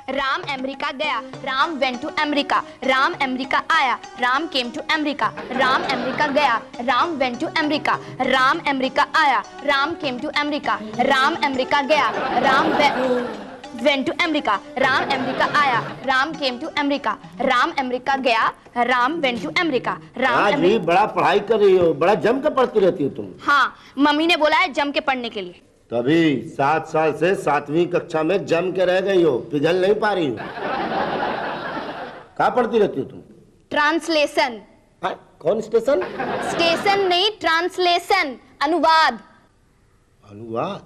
Ram America गया, Ram went to America, Ram America आया, Ram came to America, Ram America गया, Ram went to America, Ram America आया, Ram came to America, Ram America गया, Ram went to America, Ram America आया, Ram came to America, Ram America गया, Ram went to America, Ram बड़ा पढ़ाई कर रही हो, बड़ा जम के पढ़ती रहती हो तुम। हाँ, मम्मी ने बोला है जम के पढ़ने के लिए। तभी 7 साल से 7वीं कक्षा में जम के रह गई हो, पिघल नहीं पा रही हो। कहाँ पढ़ती रहती हो तुम? ट्रांसलेशन। कौन स्टेशन? स्टेशन नहीं, ट्रांसलेशन, अनुवाद। अनुवाद?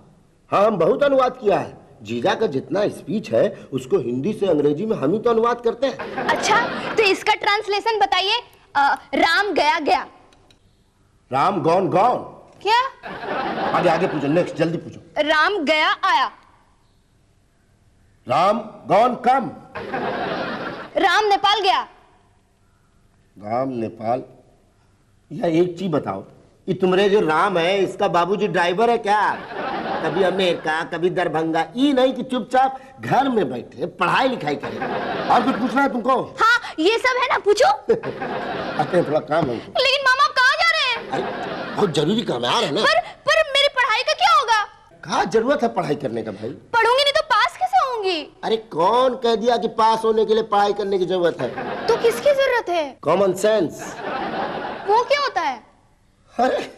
हाँ, हम बहुत अनुवाद किया है। जीजा का जितना स्पीच है उसको हिंदी से अंग्रेजी में हम ही तो अनुवाद करते हैं। अच्छा, तो इसका ट्रांसलेशन बताइए। राम गया गया। Ram gone gone. क्या? आगे आगे पूछो, नेक्स्ट जल्दी पूछो। राम गया आया। राम गॉन कम। राम नेपाल गया। राम नेपाल। यह एक चीज बताओ, ये तुम्हारे जो राम है इसका बाबूजी ड्राइवर है क्या? कभी अमेरिका कभी दरभंगा, ये नहीं कि चुपचाप घर में बैठे पढ़ाई लिखाई करे। और कुछ पूछना है तुमको? हाँ, ये सब है ना, पूछो। आते हैं, थोड़ा काम है। लेकिन मामा आप कहाँ जा रहे हैं? अरे बहुत जरूरी काम है, आ रहे हैं ना। पर मेरी पढ़ाई का क्या होगा? कहाँ जरूरत है पढ़ाई करने का भाई? पढ़ूंगी नहीं तो पास कैसे होंगी? अरे कौन कह दिया कि पास होने के लिए पढ़ाई करने की जरूरत है? तो किसकी जरूरत है? Common sense. वो क्या होता है? अरे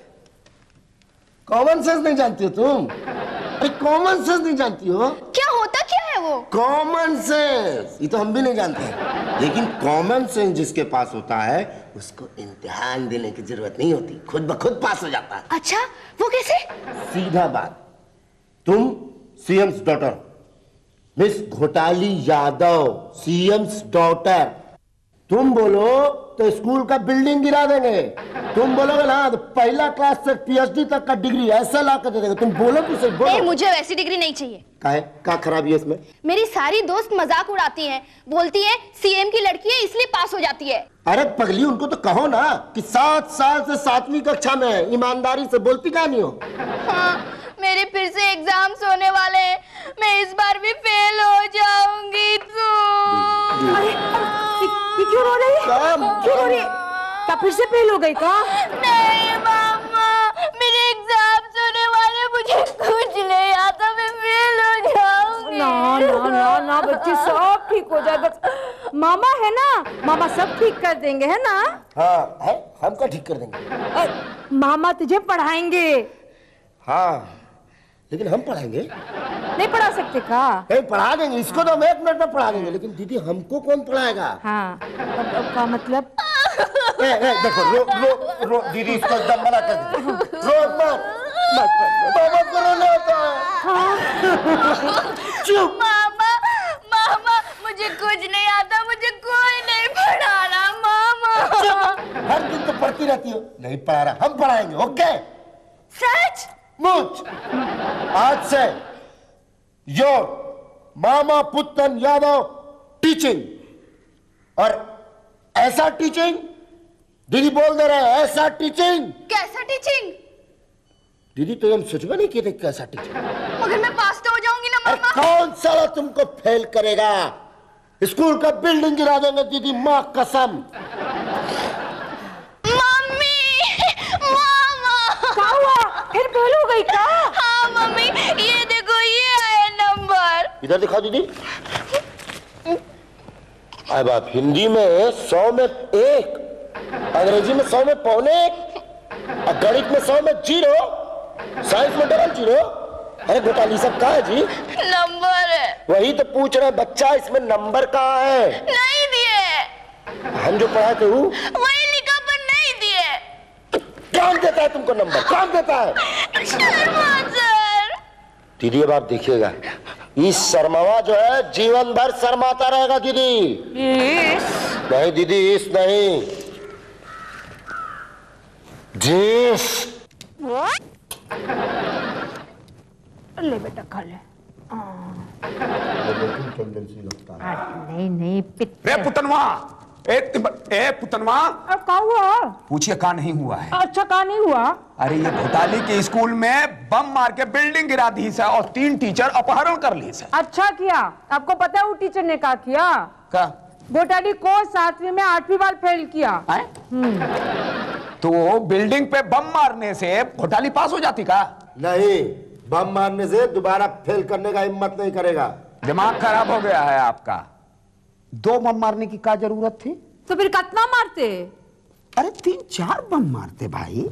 कॉमन सेंस नहीं जानती हो तुम? अरे कॉमन सेंस नहीं जानती हो? क्या होता क्या है वो? कॉमन सेंस ये तो हम भी नहीं जानते हैं, लेकिन कॉमन सेंस जिसके पास होता है उसको इम्तिहान देने की जरूरत नहीं होती, खुद ब खुद पास हो जाता है। अच्छा, वो कैसे? सीधा बात, तुम CM's daughter miss Ghotali Yadav, CM's daughter, तुम बोलो तो स्कूल का बिल्डिंग गिरा देंगे। तुम बोलोगे ना तो पहला क्लास से पीएचडी तक का डिग्री ऐसा ला कर दे देंगे। तुम बोलो तो सही, बोलो। मुझे वैसी डिग्री नहीं चाहिए। क्या खराबी है इसमें? मेरी सारी दोस्त मजाक उड़ाती हैं, बोलती है सीएम की लड़की है इसलिए पास हो जाती है। अरे पगली, उनको तो कहो ना कि 7 साल से 7वीं कक्षा में ईमानदारी से बोलती क्या नहीं हो? हाँ, मेरे फिर से एग्जाम्स होने वाले हैं, मैं इस बार भी फेल हो जाऊंगी। तो ये क्यों रो रही है? क्यों रो रही है? क्या फिर से फेल हो गई का? नहीं मामा, मेरे एग्जाम्स होने वाले, मुझे कुछ नहीं आता, मैं फेल हो जाऊंगी। ना ना ना ना बच्ची, सब ठीक हो जाएगा। मामा है ना, मामा सब ठीक कर देंगे, है ना? हाँ है, हम क्या ठीक कर देंगे? मामा तुझे पढ़ाएंगे। हाँ, लेकिन हम पढ़ाएंगे? नहीं पढ़ा सकते का? नहीं पढ़ा देंगे, इसको तो हम 1 मिनट में पढ़ा देंगे, लेकिन दीदी हमको कौन पढ़ाएगा? हाँ, अब का मतलब? देखो, रो दीदी, इसको एकदम मना कर दो। रो मत करो ना। चुप। मामा मुझे कुछ नहीं आता, मुझे कोई नहीं पढ़ा रहा। मामा हर दिन तो पढ़ती रहती हो। नहीं पढ़ा रहा, हम पढ़ाएंगे। ओके? सच? मुझ आज से योर मामा पुत्तन यादव टीचिंग, और ऐसा टीचिंग, दीदी बोल दे रहे हैं, ऐसा टीचिंग। कैसा टीचिंग? दीदी तो हम सोचबा नहीं किए थे कैसा टीचिंग। मगर मैं पास तो हो जाऊंगी ना मामा। कौन साला तुमको फेल करेगा? स्कूल का बिल्डिंग गिरा देंगे दीदी, माँ कसम। फिर फेल हो गई का? हाँ मम्मी, ये देखो, ये आया नंबर। इधर दिखाओ दीदी। अरे बाप, हिंदी में 100 में 1, अंग्रेजी में 100 में 1.25, और गणित में 100 में 0, साइंस में 00। अरे घोटाली सब कहाँ है जी? नंबर है। वही तो पूछ रहे बच्चा, इसमें नंबर कहाँ है? नहीं दिए। हम जो पढ़ाए थे वो वही लिखा पर नहीं दिए। कौन देता है तुमको नंबर? कौन देता है? शर्मा सर। दीदी अब आप देखिएगा, इस शर्मावा जो है जीवन भर शर्माता रहेगा दीदी। नहीं दीदी, इस नहीं, जिस। ले बेटा खा ले। नहीं नहीं रे पुतनवा, ए पुतनवा, अब का हुआ? पूछिए का नहीं हुआ है। अच्छा का नहीं हुआ? अरे ये घोटाली के स्कूल में बम मार के बिल्डिंग गिरा दी से और 3 टीचर अपहरण कर ली से। अच्छा किया। आपको पता है वो टीचर ने क्या किया? क्या? घोटाली को 7वीं में 8वीं बार फेल किया। तो बिल्डिंग पे बम मारने से घोटाली पास हो जाती का? नहीं, बम मारने से दोबारा फेल करने का हिम्मत नहीं करेगा। दिमाग खराब हो गया है आपका। 2 बम मारने की क्या जरूरत थी? तो फिर कितना मारते? अरे 3-4 बम मारते भाई,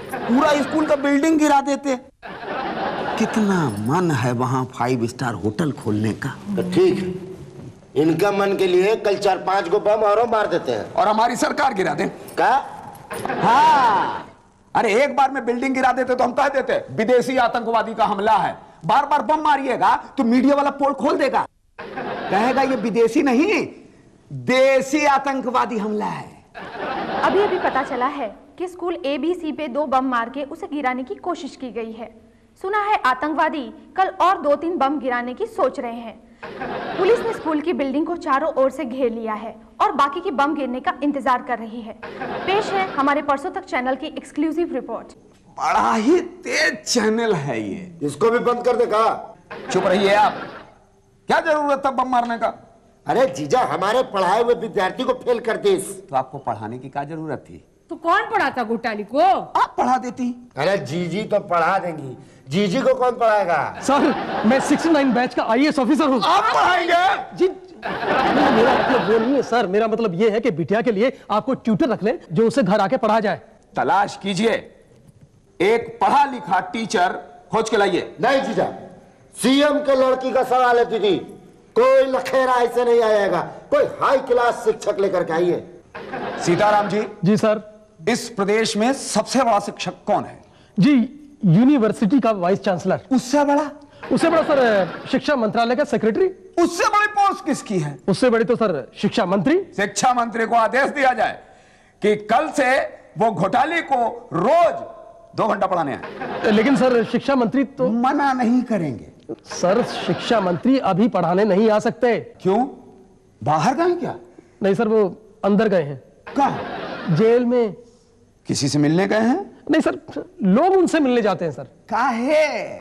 पूरा स्कूल का बिल्डिंग गिरा देते। कितना मन है वहां 5 स्टार होटल खोलने का। तो ठीक, इनका मन के लिए कल 4-5 को बम और मार देते हैं और हमारी सरकार गिरा दे। क्या? हाँ, अरे एक बार में बिल्डिंग गिरा देते तो हम कह देते विदेशी आतंकवादी का हमला है। बार बार बम मारिएगा तो मीडिया वाला पोल खोल देगा, कहेगा ये विदेशी नहीं देसी आतंकवादी हमला है। अभी अभी पता चला है कि स्कूल ABC पे 2 बम मार के उसे गिराने की कोशिश की गई है। सुना है आतंकवादी कल और 2-3 बम गिराने की सोच रहे हैं। पुलिस ने स्कूल की बिल्डिंग को चारों ओर से घेर लिया है और बाकी की बम गिरने का इंतजार कर रही है। पेश है हमारे परसों तक चैनल की एक्सक्लूसिव रिपोर्ट। बड़ा ही तेज चैनल है ये, इसको भी बंद कर दे। कहा? चुप रहिए आप, क्या जरूरत था बम मारने का? अरे जीजा, हमारे पढ़ाए हुए विद्यार्थी को फेल कर दी। तो आपको पढ़ाने की क्या जरूरत थी? तो कौन पढ़ाता घोटाली को? आप पढ़ा देती। अरे जीजी तो पढ़ा देंगी, जीजी को कौन पढ़ाएगा? सर मैं 69 बैच का IAS ऑफिसर हूँ। आप पढ़ाएंगे? जी मेरा मतलब वो नहीं है सर, मेरा मतलब ये है कि बिटिया के लिए आपको ट्यूटर रख लें जो उसे घर आके पढ़ा जाए। तलाश कीजिए, एक पढ़ा लिखा टीचर खोज के लाइए। नहीं जीजा, सीएम के लड़की का सवाल है दीदी, कोई लखेरा ऐसे नहीं आएगा, कोई हाई क्लास शिक्षक लेकर के आइए। सीताराम जी। जी सर। इस प्रदेश में सबसे बड़ा शिक्षक कौन है? जी यूनिवर्सिटी का वाइस चांसलर। उससे बड़ा? उससे बड़ा सर शिक्षा मंत्रालय का सेक्रेटरी। उससे बड़ी पोस्ट किसकी है? उससे बड़ी तो सर शिक्षा मंत्री। शिक्षा मंत्री को आदेश दिया जाए कि कल से वो घोटाले को रोज 2 घंटा पढ़ाने आए। लेकिन सर शिक्षा मंत्री तो मना नहीं करेंगे। सर शिक्षा मंत्री अभी पढ़ाने नहीं आ सकते। क्यों? बाहर गए क्या? नहीं सर, वो अंदर गए हैं। कहाँ? जेल में। किसी से मिलने गए हैं? नहीं सर, लोग उनसे मिलने जाते हैं सर। काहे?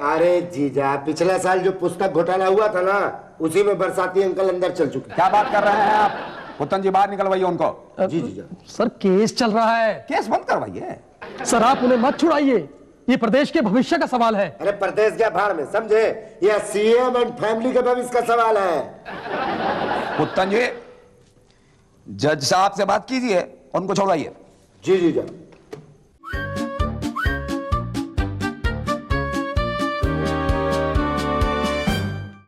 अरे जीजा, पिछले साल जो पुस्तक घोटाला हुआ था ना, उसी में बरसाती अंकल अंदर चल चुके। क्या बात कर रहे हैं आप? पुतन जी बाहर निकलवाइए उनको। जी जीजा। सर केस चल रहा है। केस बंद करवाइए। सर आप उन्हें मत छुड़ाइए, ये प्रदेश के भविष्य का सवाल है। अरे प्रदेश क्या भाड़ में, समझे? यह सीएम एंड फैमिली के भविष्य का सवाल है। पुतन जी, जज साहब से बात कीजिए, उनको छोड़वाइए। जी जीजा।